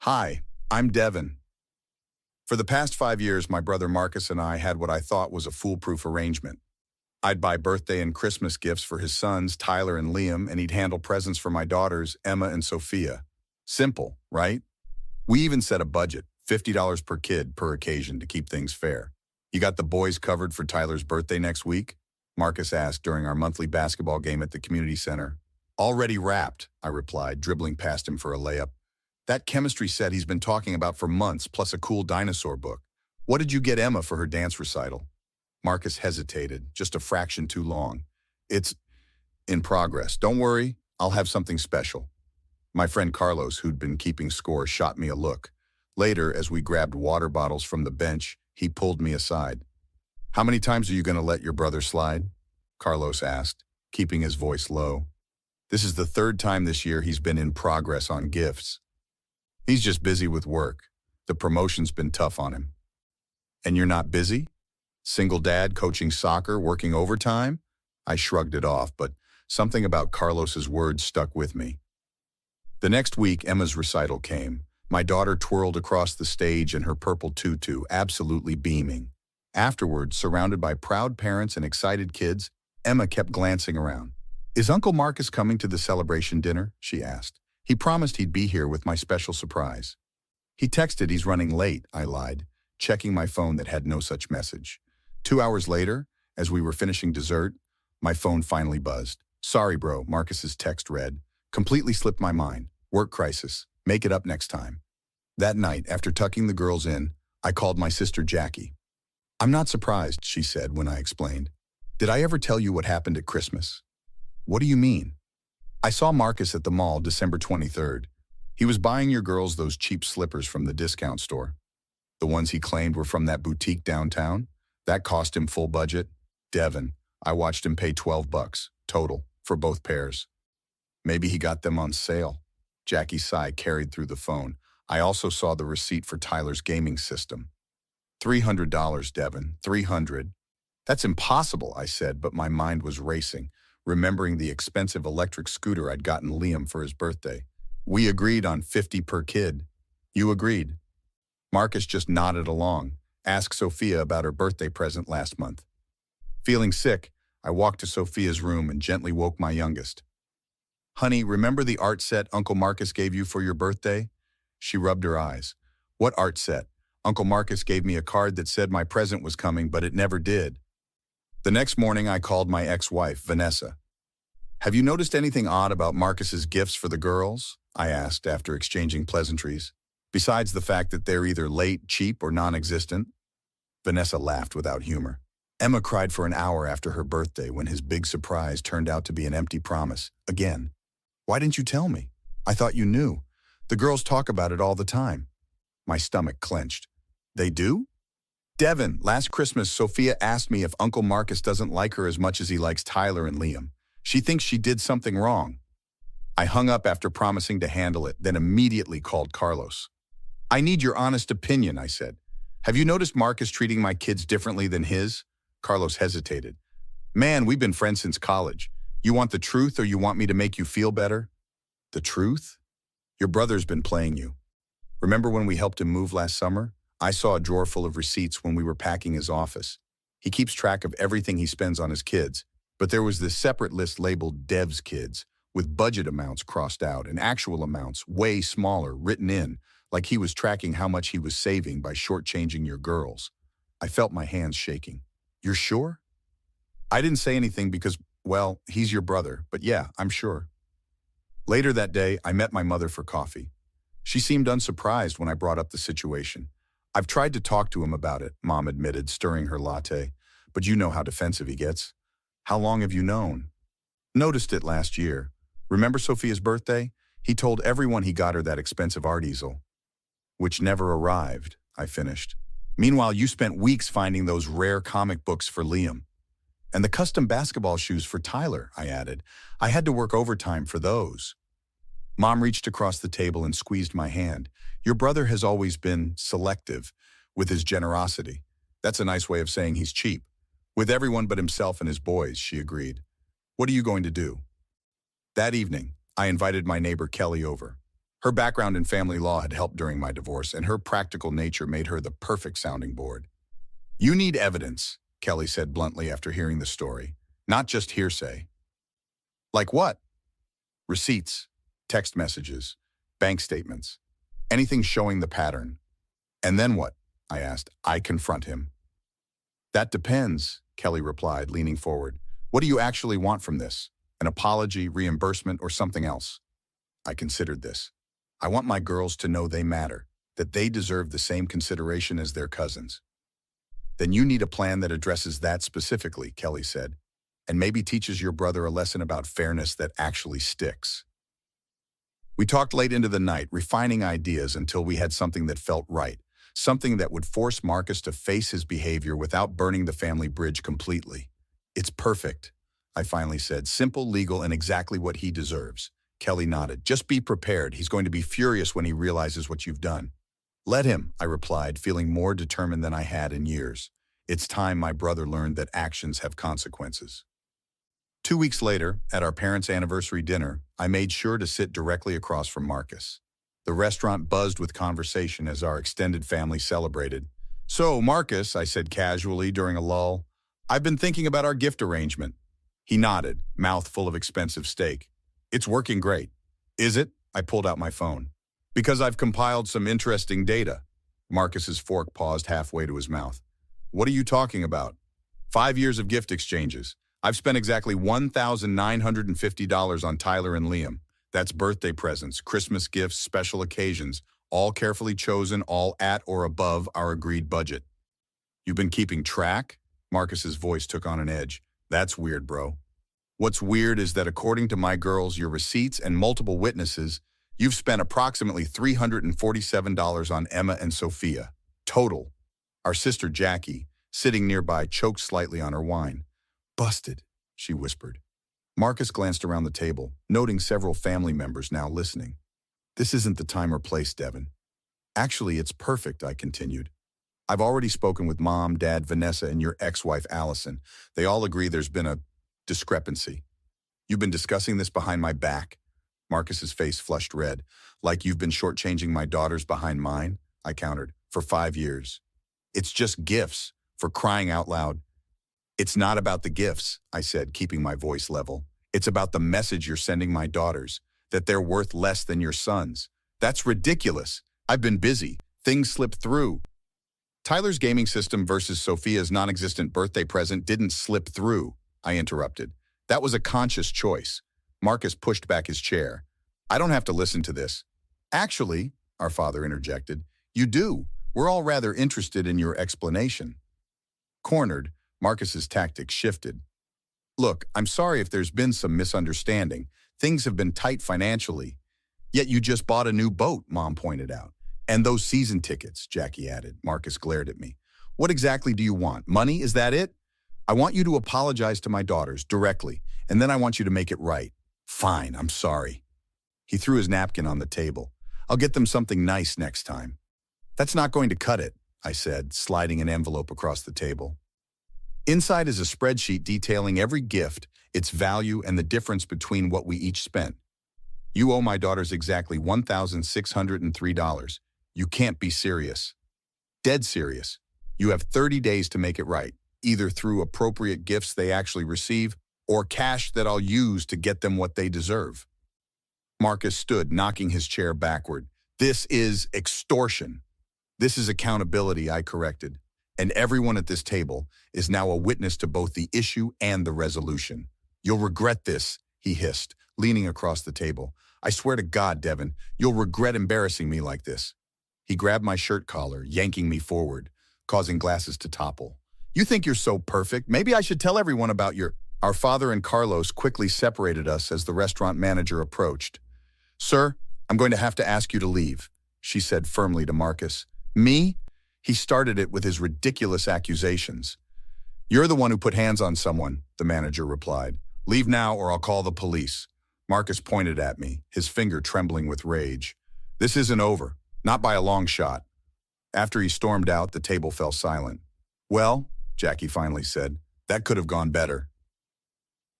Hi, I'm Devin. For the past 5 years, my brother Marcus and I had what I thought was a foolproof arrangement. I'd buy birthday and Christmas gifts for his sons, Tyler and Liam, and he'd handle presents for my daughters, Emma and Sophia. Simple, right? We even set a budget, $50 per kid per occasion to keep things fair. You got the boys covered for Tyler's birthday next week? Marcus asked during our monthly basketball game at the community center. Already wrapped, I replied, dribbling past him for a layup. That chemistry set he's been talking about for months, plus a cool dinosaur book. What did you get Emma for her dance recital? Marcus hesitated, just a fraction too long. It's in progress. Don't worry, I'll have something special. My friend Carlos, who'd been keeping score, shot me a look. Later, as we grabbed water bottles from the bench, he pulled me aside. How many times are you going to let your brother slide? Carlos asked, keeping his voice low. This is the third time this year he's been in progress on gifts. He's just busy with work. The promotion's been tough on him. And you're not busy? Single dad, coaching soccer, working overtime? I shrugged it off, but something about Carlos's words stuck with me. The next week, Emma's recital came. My daughter twirled across the stage in her purple tutu, absolutely beaming. Afterwards, surrounded by proud parents and excited kids, Emma kept glancing around. Is Uncle Marcus coming to the celebration dinner? She asked. He promised he'd be here with my special surprise. He texted he's running late, I lied, checking my phone that had no such message. 2 hours later, as we were finishing dessert, my phone finally buzzed. Sorry, bro, Marcus's text read. Completely slipped my mind. Work crisis. Make it up next time. That night, after tucking the girls in, I called my sister Jackie. I'm not surprised, she said when I explained. Did I ever tell you what happened at Christmas? What do you mean? I saw Marcus at the mall December 23rd. He was buying your girls those cheap slippers from the discount store. The ones he claimed were from that boutique downtown. That cost him full budget. Devin, I watched him pay $12 total for both pairs. Maybe he got them on sale. Jackie's sigh carried through the phone. I also saw the receipt for Tyler's gaming system. $300, Devin, $300. That's impossible, I said, but my mind was racing, remembering the expensive electric scooter I'd gotten Liam for his birthday. We agreed on 50 per kid. You agreed. Marcus just nodded along. Asked Sophia about her birthday present last month. Feeling sick, I walked to Sophia's room and gently woke my youngest. Honey, remember the art set Uncle Marcus gave you for your birthday? She rubbed her eyes. What art set? Uncle Marcus gave me a card that said my present was coming, but it never did. The next morning, I called my ex-wife, Vanessa. Have you noticed anything odd about Marcus's gifts for the girls? I asked after exchanging pleasantries. Besides the fact that they're either late, cheap, or non-existent? Vanessa laughed without humor. Emma cried for an hour after her birthday when his big surprise turned out to be an empty promise. Again. Why didn't you tell me? I thought you knew. The girls talk about it all the time. My stomach clenched. They do? Devin, last Christmas, Sophia asked me if Uncle Marcus doesn't like her as much as he likes Tyler and Liam. She thinks she did something wrong. I hung up after promising to handle it, then immediately called Carlos. I need your honest opinion, I said. Have you noticed Marcus treating my kids differently than his? Carlos hesitated. Man, we've been friends since college. You want the truth or you want me to make you feel better? The truth? Your brother's been playing you. Remember when we helped him move last summer? I saw a drawer full of receipts when we were packing his office. He keeps track of everything he spends on his kids, but there was this separate list labeled Dev's Kids, with budget amounts crossed out and actual amounts, way smaller, written in, like he was tracking how much he was saving by shortchanging your girls. I felt my hands shaking. You're sure? I didn't say anything because, well, he's your brother, but yeah, I'm sure. Later that day, I met my mother for coffee. She seemed unsurprised when I brought up the situation. I've tried to talk to him about it, Mom admitted, stirring her latte, but you know how defensive he gets. How long have you known? Noticed it last year. Remember Sophia's birthday? He told everyone he got her that expensive art easel. Which never arrived, I finished. Meanwhile, you spent weeks finding those rare comic books for Liam. And the custom basketball shoes for Tyler, I added. I had to work overtime for those. Mom reached across the table and squeezed my hand. Your brother has always been selective with his generosity. That's a nice way of saying he's cheap. With everyone but himself and his boys, she agreed. What are you going to do? That evening, I invited my neighbor Kelly over. Her background in family law had helped during my divorce, and her practical nature made her the perfect sounding board. You need evidence, Kelly said bluntly after hearing the story, not just hearsay. Like what? Receipts, text messages, bank statements, anything showing the pattern. And then what? I asked. I confront him. That depends, Kelly replied, leaning forward. What do you actually want from this? An apology, reimbursement, or something else? I considered this. I want my girls to know they matter, that they deserve the same consideration as their cousins. Then you need a plan that addresses that specifically, Kelly said, and maybe teaches your brother a lesson about fairness that actually sticks. We talked late into the night, refining ideas until we had something that felt right, something that would force Marcus to face his behavior without burning the family bridge completely. It's perfect, I finally said, simple, legal, and exactly what he deserves. Kelly nodded. Just be prepared. He's going to be furious when he realizes what you've done. Let him, I replied, feeling more determined than I had in years. It's time my brother learned that actions have consequences. 2 weeks later, at our parents' anniversary dinner, I made sure to sit directly across from Marcus. The restaurant buzzed with conversation as our extended family celebrated. So, Marcus, I said casually during a lull, I've been thinking about our gift arrangement. He nodded, mouth full of expensive steak. It's working great. Is it? I pulled out my phone. Because I've compiled some interesting data. Marcus's fork paused halfway to his mouth. What are you talking about? 5 years of gift exchanges. I've spent exactly $1,950 on Tyler and Liam. That's birthday presents, Christmas gifts, special occasions, all carefully chosen, all at or above our agreed budget. You've been keeping track? Marcus's voice took on an edge. That's weird, bro. What's weird is that according to my girls, your receipts, and multiple witnesses, you've spent approximately $347 on Emma and Sophia. Total. Our sister Jackie, sitting nearby, choked slightly on her wine. Busted, she whispered. Marcus glanced around the table, noting several family members now listening. This isn't the time or place, Devin. Actually, it's perfect, I continued. I've already spoken with Mom, Dad, Vanessa, and your ex-wife, Allison. They all agree there's been a discrepancy. You've been discussing this behind my back. Marcus's face flushed red. Like you've been shortchanging my daughters behind mine, I countered, for 5 years. It's just gifts, for crying out loud. It's not about the gifts, I said, keeping my voice level. It's about the message you're sending my daughters, that they're worth less than your sons. That's ridiculous. I've been busy. Things slipped through. Tyler's gaming system versus Sophia's non-existent birthday present didn't slip through, I interrupted. That was a conscious choice. Marcus pushed back his chair. I don't have to listen to this. Actually, our father interjected, you do. We're all rather interested in your explanation. Cornered, Marcus's tactics shifted. Look, I'm sorry if there's been some misunderstanding. Things have been tight financially. Yet you just bought a new boat, Mom pointed out. And those season tickets, Jackie added. Marcus glared at me. What exactly do you want? Money, is that it? I want you to apologize to my daughters directly, and then I want you to make it right. Fine, I'm sorry. He threw his napkin on the table. I'll get them something nice next time. That's not going to cut it, I said, sliding an envelope across the table. Inside is a spreadsheet detailing every gift, its value, and the difference between what we each spent. You owe my daughters exactly $1,603. You can't be serious. Dead serious. You have 30 days to make it right, either through appropriate gifts they actually receive or cash that I'll use to get them what they deserve. Marcus stood, knocking his chair backward. This is extortion. This is accountability, I corrected. And everyone at this table is now a witness to both the issue and the resolution. You'll regret this, he hissed, leaning across the table. I swear to God, Devin, you'll regret embarrassing me like this. He grabbed my shirt collar, yanking me forward, causing glasses to topple. You think you're so perfect? Maybe I should tell everyone about your... Our father and Carlos quickly separated us as the restaurant manager approached. Sir, I'm going to have to ask you to leave, she said firmly to Marcus. Me? He started it with his ridiculous accusations. You're the one who put hands on someone, the manager replied. Leave now or I'll call the police. Marcus pointed at me, his finger trembling with rage. This isn't over, not by a long shot. After he stormed out, the table fell silent. Well, Jackie finally said, that could have gone better.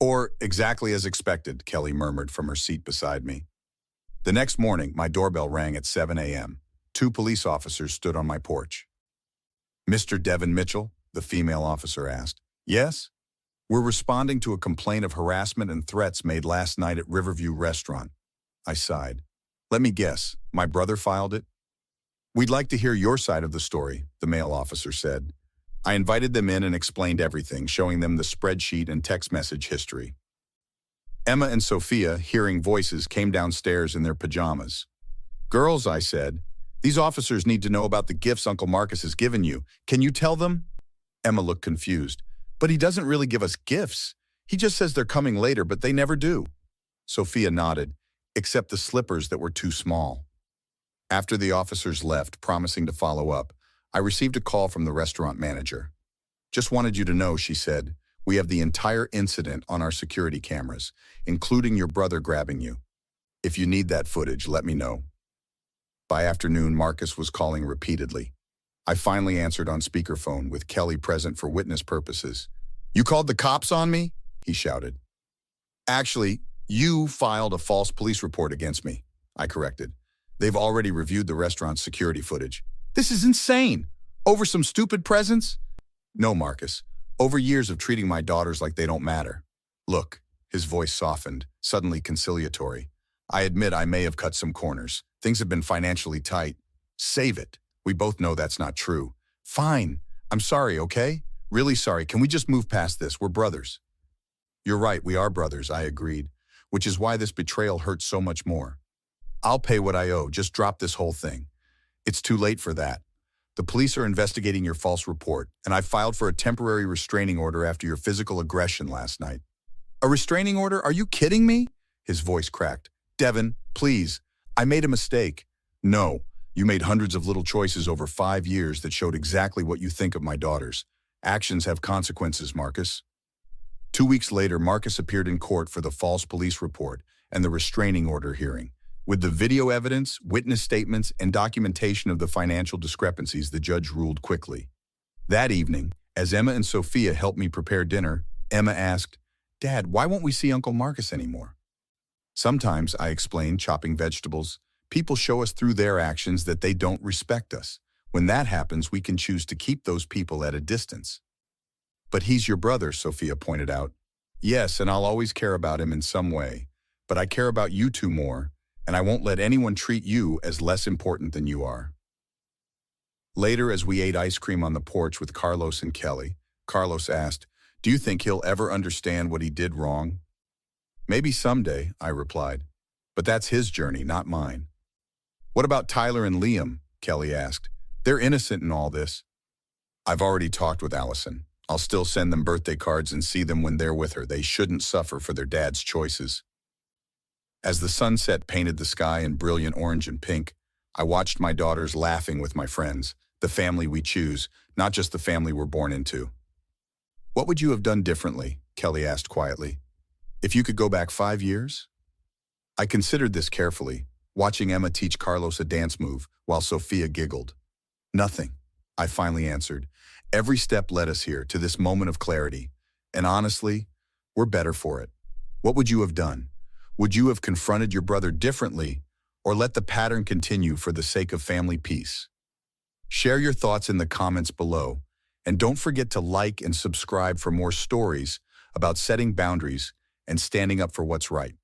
Or exactly as expected, Kelly murmured from her seat beside me. The next morning, my doorbell rang at 7 a.m. Two police officers stood on my porch. "Mr. Devin Mitchell?" the female officer asked. "Yes?" "We're responding to a complaint of harassment and threats made last night at Riverview Restaurant." I sighed. "Let me guess, my brother filed it?" "We'd like to hear your side of the story," the male officer said. I invited them in and explained everything, showing them the spreadsheet and text message history. Emma and Sophia, hearing voices, came downstairs in their pajamas. "Girls," I said, "these officers need to know about the gifts Uncle Marcus has given you. Can you tell them?" Emma looked confused. "But he doesn't really give us gifts. He just says they're coming later, but they never do." Sophia nodded, except the slippers that were too small. After the officers left, promising to follow up, I received a call from the restaurant manager. "Just wanted you to know," she said, "we have the entire incident on our security cameras, including your brother grabbing you. If you need that footage, let me know." By afternoon, Marcus was calling repeatedly. I finally answered on speakerphone with Kelly present for witness purposes. "You called the cops on me?" he shouted. "Actually, you filed a false police report against me," I corrected. "They've already reviewed the restaurant's security footage." "This is insane! Over some stupid presents?" "No, Marcus. Over years of treating my daughters like they don't matter." "Look," his voice softened, suddenly conciliatory. "I admit I may have cut some corners. Things have been financially tight. Save it. We both know that's not true." "Fine. I'm sorry, okay? Really sorry. Can we just move past this? We're brothers." "You're right, we are brothers," I agreed, which is why this betrayal hurts so much more. "I'll pay what I owe. Just drop this whole thing." "It's too late for that. The police are investigating your false report, and I filed for a temporary restraining order after your physical aggression last night." "A restraining order? Are you kidding me?" His voice cracked. "Devin, please. I made a mistake." "No, you made hundreds of little choices over 5 years that showed exactly what you think of my daughters. Actions have consequences, Marcus." 2 weeks later, Marcus appeared in court for the false police report and the restraining order hearing. With the video evidence, witness statements, and documentation of the financial discrepancies, the judge ruled quickly. That evening, as Emma and Sophia helped me prepare dinner, Emma asked, "Dad, why won't we see Uncle Marcus anymore?" "Sometimes," I explained, chopping vegetables, "people show us through their actions that they don't respect us. When that happens, we can choose to keep those people at a distance." "But he's your brother," Sophia pointed out. "Yes, and I'll always care about him in some way. But I care about you two more, and I won't let anyone treat you as less important than you are." Later, as we ate ice cream on the porch with Carlos and Kelly, Carlos asked, "Do you think he'll ever understand what he did wrong?" "Maybe someday," I replied. "But that's his journey, not mine." "What about Tyler and Liam?" Kelly asked. "They're innocent in all this." "I've already talked with Allison. I'll still send them birthday cards and see them when they're with her. They shouldn't suffer for their dad's choices." As the sunset painted the sky in brilliant orange and pink, I watched my daughters laughing with my friends, the family we choose, not just the family we're born into. "What would you have done differently?" Kelly asked quietly. "If you could go back 5 years?" I considered this carefully, watching Emma teach Carlos a dance move while Sophia giggled. "Nothing," I finally answered. "Every step led us here, to this moment of clarity. And honestly, we're better for it." "What would you have done? Would you have confronted your brother differently, or let the pattern continue for the sake of family peace?" Share your thoughts in the comments below, and don't forget to like and subscribe for more stories about setting boundaries and standing up for what's right.